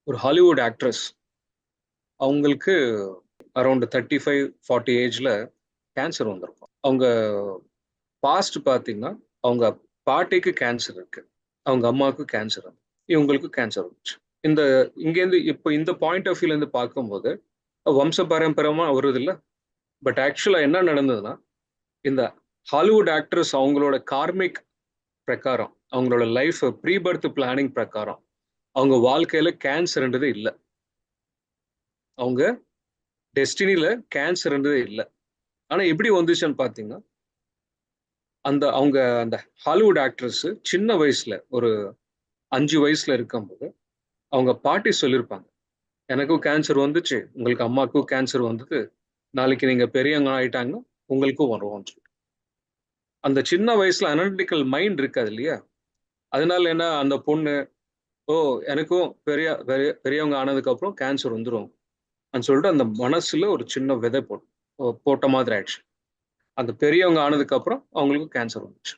ஒரு Hollywood actress அவங்களுக்கு around 35-40 ஏஜ்ல கேன்சர் வந்திருக்கும். அவங்க பாஸ்ட் பார்த்தீங்கன்னா அவங்க பாட்டிக்கு கேன்சர் இருக்கு, அவங்க அம்மாவுக்கு கேன்சர் இருக்கு, இவங்களுக்கு கேன்சர் வந்துச்சு. இந்த இங்கேருந்து இப்போ இந்த பாயிண்ட் ஆஃப் வியூலேருந்து பார்க்கும்போது வம்ச பாரம்பரியமா வருது இல்லை. பட் ஆக்சுவலாக என்ன நடந்ததுன்னா, இந்த ஹாலிவுட் ஆக்ட்ரஸ் அவங்களோட கார்மிக் பிரகாரம், அவங்களோட லைஃப் ப்ரீ பர்த் பிளானிங் பிரகாரம் அவங்க வாழ்க்கையில கேன்சர்ன்றது இல்லை. அவங்க டெஸ்டினில கேன்சர்ன்றதே இல்லை. ஆனா எப்படி வந்துச்சுன்னு பார்த்தீங்கன்னா, அந்த ஹாலிவுட் ஆக்ட்ரஸ் சின்ன வயசுல ஒரு 5 வயசுல இருக்கும்போது அவங்க பாட்டி சொல்லியிருப்பாங்க, எனக்கும் கேன்சர் வந்துச்சு, உங்களுக்கு அம்மாவுக்கும் கேன்சர் வந்தது, நாளைக்கு நீங்க பெரியவங்க ஆயிட்டாங்கன்னா உங்களுக்கும் வருவோம்னு சொல்லி. அந்த சின்ன வயசுல அனலிட்டிக்கல் மைண்ட் இருக்காது இல்லையா. அதனால என்ன, அந்த பொண்ணு ஓ எனக்கும் பெரியவங்க ஆனதுக்கு அப்புறம் கேன்சர் வந்துடும் சொல்லிட்டு அந்த மனசுல ஒரு சின்ன விதை போட்ட மாதிரி ஆயிடுச்சு. அந்த பெரியவங்க ஆனதுக்கு அப்புறம் அவங்களுக்கு கேன்சர் வந்துச்சு.